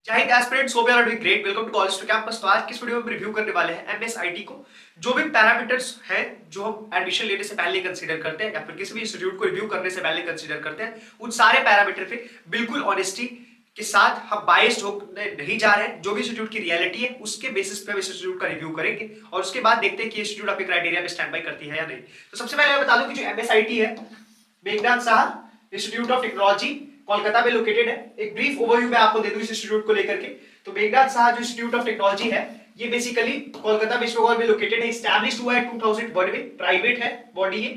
जय Hind aspirants, hope you are doing great. Welcome to college to campus. तो आज की इस वीडियो में रिव्यू करने वाले हैं एमएसआईटी को। जो भी पैरामीटर्स हैं जो हम एडमिशन लेने से पहले कंसीडर करते हैं या फिर किसी भी इंस्टीट्यूट को रिव्यू करने से पहले कंसीडर करते हैं, उन सारे पैरामीटर पे बिल्कुल ऑनेस्टी के साथ हम बायस्ड होने नहीं जा रहे हैं। जो भी इंस्टीट्यूट की रियलिटी है उसके बेसिस पे इंस्टीट्यूट का रिव्यू करेंगे और उसके बाद देखते हैं कि इंस्टीट्यूट आपके क्राइटेरिया में स्टैंड बाय करती है या नहीं। तो सबसे पहले मैं बता दूं कि जो एमएसआईटी है, Meghnath Shah institute of technology, Kolkata में लोकेटेड है। एक ब्रीफ ओवरव्यू मैं आपको दे दूं इस इंस्टीट्यूट को लेकर के। तो मेघनाथ शाह जो इंस्टीट्यूट ऑफ टेक्नोलॉजी है, ये बेसिकली कोलकाता वेस्ट बंगाल में लोकेटेड है। एस्टैब्लिश्ड हुआ है 2001 में, प्राइवेट है बॉडी। ये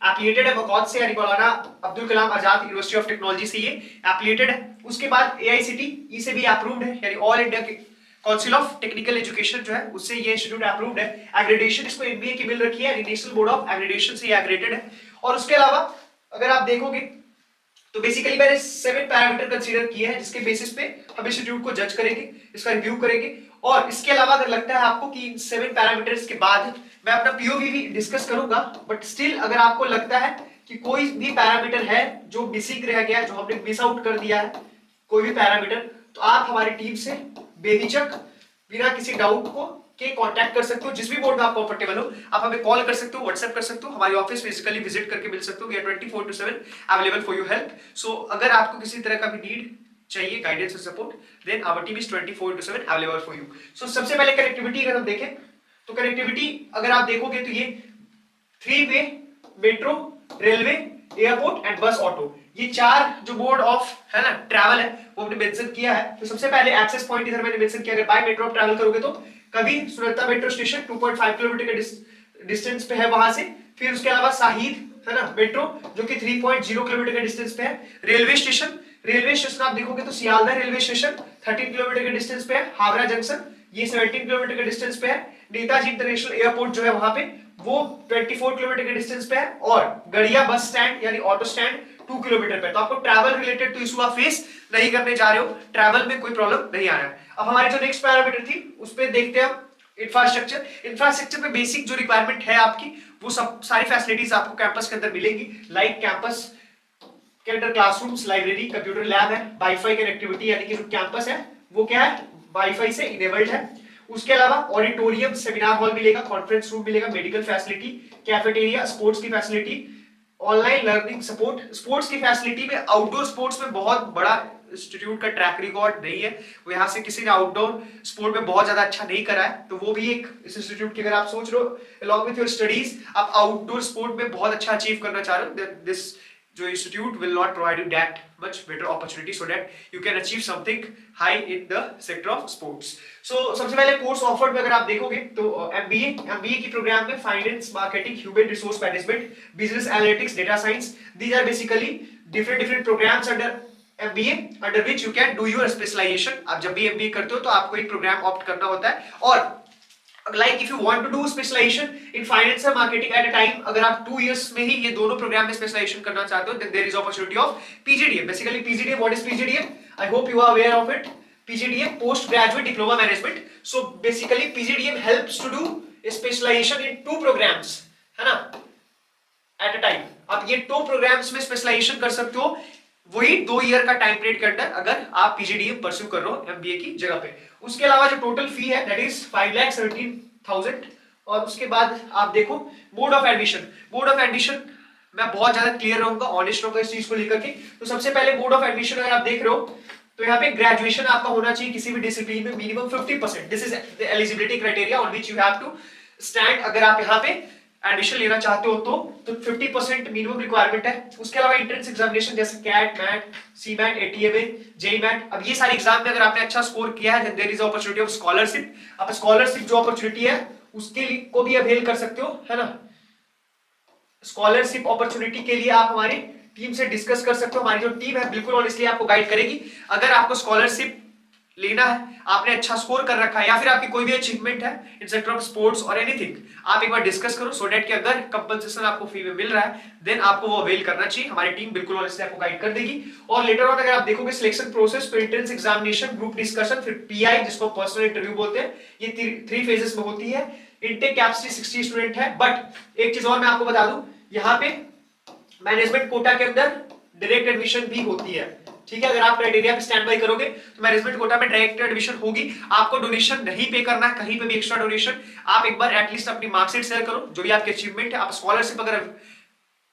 एफिलिएटेड है वकात से, यानी मौलाना Abdul Kalam Azad university of technology से ये एफिलिएटेड है। उसके बाद एआईसीटीई से भी अप्रूव्ड है, यानी all India council of technical education जो है उससे ये इंस्टीट्यूट अप्रूव्ड है। एग्रेडेशन इसको एमबीए की मिल रखी है, नेशनल बोर्ड ऑफ एग्रेडेशन से ये एग्रेडेड है। और उसके अलावा अगर आप देखोगे तो बेसिकली मैंने 7 पैरामीटर कंसीडर किए हैं जिसके बेसिस पे हम इंस्टीट्यूट को जज करेंगे, इसका रिव्यू करेंगे। और इसके अलावा अगर लगता है आपको कि इन 7 पैरामीटर्स के बाद मैं अपना पीओवी भी डिस्कस करूंगा, बट स्टिल अगर आपको लगता है कि कोई भी पैरामीटर है जो मिसिंग रह गया, जो हमने मिस आउट कर दिया है कोई भी पैरामीटर, तो आप हमारी टीम से बेहिचक बिना किसी डाउट को के कांटेक्ट कर सकते हो। जिस भी बोर्ड में आप कंफर्टेबल हो आप हमें कॉल कर सकते हो, व्हाट्सएप कर सकते हो, हमारे ऑफिस फिजिकली विजिट करके मिल सकते हो। We are 24/7 available for your help. So अगर आपको किसी तरह का भी नीड चाहिए, गाइडेंस और support, then our team is 24/7 available for you. So सबसे पहले कनेक्टिविटी अगर हम देखें तो कनेक्टिविटी अगर आप देखोगे तो ये 3 वे मेट्रो, रेलवे, एयरपोर्ट एंड बस ऑटो, ये 4 जो मोड ऑफ है ना ट्रैवल है वो हमने मेंशन किया है। तो सबसे पहले एक्सेस पॉइंट इधर मैंने मेंशन किया, अगर बाय मेट्रो आप ट्रैवल करोगे तो कभी सुरता मेट्रो स्टेशन 2.5 किलोमीटर के डिस्टेंस पे है वहां से। फिर उसके अलावा शाहिद है ना मेट्रो जो कि 3.0 किलोमीटर के डिस्टेंस पे है। रेलवे स्टेशन आप देखोगे तो सियालदह रेलवे स्टेशन 13 किलोमीटर के डिस्टेंस पे है। हावड़ा जंक्शन ये 17 किलोमीटर के डिस्टेंस पे है। नेताजी इंटरनेशनल एयरपोर्ट जो है वहां पे वो 24 किलोमीटर के डिस्टेंस पे है। और गड़िया बस स्टैंड यानी ऑटो स्टैंड 2 किलोमीटर पे। तो आपको ट्रैवल रिलेटेड तो इशू आप फेस नहीं करने जा रहे हो, ट्रैवल में कोई प्रॉब्लम नहीं आ रहा है। अब हमारी जो नेक्स्ट पैरामीटर थी उस पे देखते हैं इंफ्रास्ट्रक्चर पे बेसिक जो रिक्वायरमेंट है आपकी, वो सब सारी फैसिलिटीज आपको कैंपस के अंदर मिलेंगी। लाइक कैंपस के अंदर क्लासरूम्स, लाइब्रेरी, कंप्यूटर लैब है, वाईफाई कनेक्टिविटी, यानी कि जो कैंपस है वो क्या है वाईफाई से इनेबल्ड है। उसके अलावा ऑडिटोरियम, सेमिनार हॉल मिलेगा, कॉन्फ्रेंस रूम मिलेगा, मेडिकल फैसिलिटी, कैफेटेरिया, स्पोर्ट्स की facility, online learning support. Sports की फैसिलिटी में आउटडोर स्पोर्ट्स में बहुत बड़ा इंस्टीट्यूट का ट्रैक रिकॉर्ड नहीं है, वो यहाँ से किसी ने आउटडोर स्पोर्ट में बहुत ज्यादा अच्छा नहीं करा है। तो वो भी एक इस इंस्टीट्यूट की, अगर आप सोच रहे हो अलॉन्ग विथ योर स्टडीज आप आउटडोर स्पोर्ट में बहुत अच्छा अचीव करना चाह रहे हो, दिस जो institute will not provide you that much better opportunity so that you can achieve something high in the sector of sports. So सबसे पहले कोर्स ऑफर्ड में अगर आप देखोगे तो एमबीए की प्रोग्राम में finance, marketing, human resource management, business analytics, data science, these are basically different programmes under MBA under which you can do your specialization। आप जब भी MBA करते हो तो आपको एक प्रोग्राम ऑप्ट करना होता है। और like if you want to do specialization in finance and marketing at a time, अगर आप 2 years में ही ये दोनों प्रोग्राम में स्पेशलाइजेशन करना चाहते हो, then there is opportunity of PGDM। Basically PGDM, what is PGDM? I hope you are aware of it। PGDM, post graduate diploma management। So basically PGDM helps to do specialization in 2 programs, है ना, at a time। आप ये 2 programmes में specialisation कर सकते हो वही 2 year का टाइम पीरियड के अंदर, अगर आप पीजीडीएम परस्यू कर रहे हो एमबीए की जगह पे। उसके अलावा जो टोटल फी है दैट इज 5,17,000। और उसके बाद आप देखो बोर्ड ऑफ एडमिशन मैं बहुत ज्यादा क्लियर रहूंगा, ऑनेस्ट रहूंगा इस चीज को लेकर के। तो सबसे पहले बोर्ड ऑफ एडमिशन अगर आप देख रहे हो तो यहाँ पे ग्रेजुएशन आपका होना चाहिए किसी भी डिसिप्लिन में minimum 50%। This is the eligibility criteria on which you have to stand. अगर आप यहाँ पे एडमिशन लेना चाहते हो तो 50% मिनिमम रिक्वायरमेंट है। उसके अलावा एंट्रेंस एग्जामिनेशन जैसे CAT, MAT, CMAT, ATMA, GMAT, अब ये सारे एग्जाम में अगर आपने अच्छा स्कोर किया है there is opportunity of scholarship. आप स्कॉलरशिप जो अपॉर्चुनिटी है उसके लिए को भी अवेल कर सकते हो, है ना। स्कॉलरशिप अपॉर्चुनिटी के लिए आप हमारी टीम से डिस्कस कर सकते हो। हमारी जो टीम है बिल्कुल ऑनेस्टली आपको गाइड करेगी। अगर आपको स्कॉलरशिप लेना है, आपने अच्छा स्कोर कर रखा है या फिर आपकी कोई भी अचीवमेंट है इन सेक्टर ऑफ स्पोर्ट्स और एनीथिंग, आप एक बार डिस्कस करो सो दैट कि अगर कंपनसेशन आपको फ्री में मिल रहा है देन आपको वो अवेल करना चाहिए। हमारी टीम बिल्कुल ऑनेस्टली आपको गाइड कर देगी। और लेटर ऑन अगर आप देखोगे सिलेक्शन प्रोसेस तो एंट्रेंस एग्जामिनेशन, ग्रुप डिस्कशन, फिर पीआई जिसको पर्सनल इंटरव्यू बोलते हैं, ये 3 फेजेस में होती है। इनटेक कैपेसिटी 60 स्टूडेंट है। बट एक चीज और मैं आपको बता दूं, यहाँ पे मैनेजमेंट कोटा के अंदर डायरेक्ट एडमिशन भी होती है। ठीक है, अगर आप क्राइटेरिया पे स्टैंड बाय करोगे तो मैनेजमेंट कोटा में डायरेक्ट एडमिशन होगी। आपको डोनेशन नहीं पे करना है, कहीं पे भी एक्स्ट्रा डोनेशन। आप एक बार एटलीस्ट अपनी मार्कशीट शेयर करो, जो भी आपके अचीवमेंट है। आप स्कॉलरशिप अगर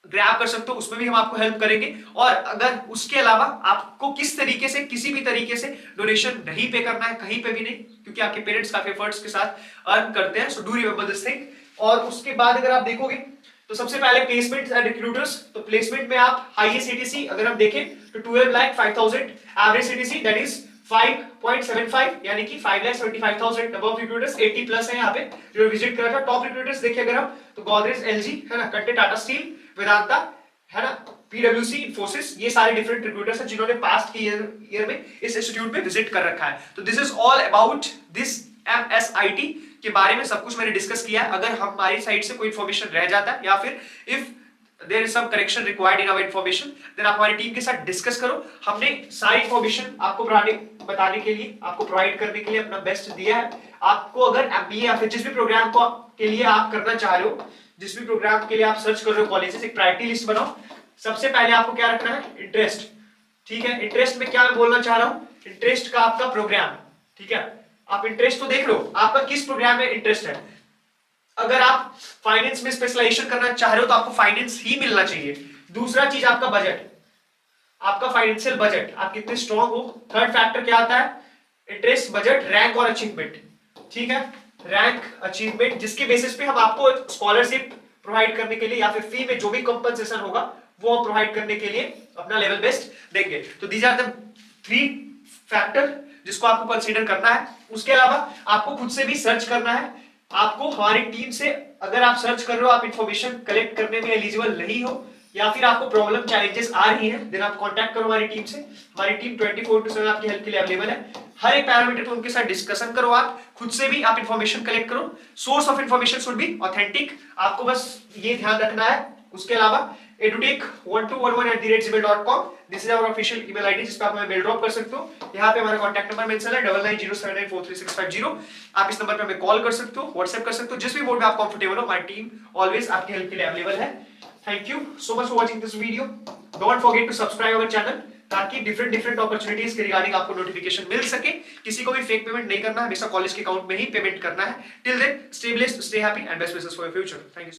ग्रैब कर सकते हो उसमें भी हम आपको हेल्प करेंगे। और अगर उसके अलावा आपको किस तरीके से, किसी भी तरीके से डोनेशन नहीं पे करना है, कहीं पे भी नहीं, क्योंकि आपके पेरेंट्स काफी एफर्ट्स के साथ अर्न करते हैं। So do remember this thing. और उसके बाद अगर आप देखोगे तो सबसे पहले प्लेसमेंट एंड रिक्रूटर्स। तो प्लेसमेंट में आप हाईएस्ट सीटीसी अगर हम देखें तो 12,05,000, एवरेज सीटीसी दैट इज 5.75, यानी कि 5,75,000। नंबर ऑफ रिक्रूटर्स 80 प्लस है यहाँ पे जो विजिट करा था। टॉप रिक्रूटर्स देखिए अगर हम तो गोदरेज, एलजी है ना, कंटे, टाटा स्टील, वेदांता है ना, पीडब्ल्यूसी, इन्फोसिस, ये सारे डिफरेंट रिक्रूटर्स हैं जिन्होंने पास्ट की ईयर में इस इंस्टीट्यूट में विजिट कर रखा है। तो this is all about this MSIT के बारे में सब कुछ मैंने डिस्कस किया है। अगर हमारी साइड से कोई इन्फॉर्मेशन रह जाता है या फिर if there is some correction required in our information, then आप हमारी टीम के साथ डिस्कस करो। हमने सारी इन्फॉर्मेशन आपको बताने के लिए, आपको प्रोवाइड करने के लिए अपना बेस्ट दिया है। आपको अगर एमबीए या फिर जिस भी प्रोग्राम को के लिए आप करना चाह रहे हो, जिस भी प्रोग्राम के लिए आप सर्च कर रहे हो कॉलेजेस, एक प्रायोरिटी लिस्ट बनाओ। सबसे पहले आपको क्या रखना है, इंटरेस्ट। ठीक है, इंटरेस्ट में क्या मैं बोलना चाह रहा हूं, इंटरेस्ट का आपका प्रोग्राम। ठीक है, आप इंटरेस्ट तो देख लो आपका किस प्रोग्राम में इंटरेस्ट है। अगर आप फाइनेंस में स्पेशलाइजेशन करना चाह रहे हो तो आपको फाइनेंस ही मिलना चाहिए। दूसरा चीज आपका बजट, आपका फाइनेंशियल बजट, आप कितने स्ट्रॉन्ग हो। थर्ड फैक्टर क्या आता है, इंटरेस्ट, बजट, रैंक और अचीवमेंट। ठीक है, रैंक, अचीवमेंट, जिसके बेसिस पे हम आपको स्कॉलरशिप प्रोवाइड करने के लिए या फिर फी में जो भी कंपनसेशन होगा वो हम प्रोवाइड करने के लिए अपना लेवल बेस्ट देंगे। तो दीज आर द 3 फैक्टर जिसको आपको कंसीडर करना है। उसके अलावा आपको खुद से भी सर्च करना है। आपको हमारी टीम से, अगर आप सर्च कर रहे हो, आप इंफॉर्मेशन कलेक्ट करने में एलिजिबल नहीं हो या फिर आपको प्रॉब्लम, चैलेंजेस आ रही हैं, देन आप कांटेक्ट करो हमारी टीम से। हमारी टीम 24/7 आपकी हेल्प के लिए अवेलेबल है। हर एक पैरामीटर पे उनके साथ डिस्कशन करो, आप खुद से भी आप इंफॉर्मेशन कलेक्ट करो। Source of information should be authentic, आपको बस ये ध्यान रखना है। उसके अलावा edutech1211@gmail.com, this is our official email ID जिस पे आप हमें मेल ड्रॉप कर सकते हो। यहाँ पे हमारा कॉन्टैक्ट नंबर मेंशन है 9907943650। आप इस नंबर पे हमें कॉल कर सकते हो, व्हाट्सएप कर सकते हो, जिस भी मोड में आप कंफर्टेबल हो। हमारी टीम ऑलवेज आपकी हेल्प के लिए अवेलेबल है। Thank you so much for watching this video. Don't forget to subscribe our channel ताकि डिफरेंट अपॉर्चुनिटीज के रिगार्डिंग आपको नोटिफिकेशन मिल सके। किसी को भी फेक पेमेंट नहीं करना है, हमेशा कॉलेज के अकाउंट में ही पेमेंट करना है। Till then stay blessed, stay happy and best wishes for your future. Thank you.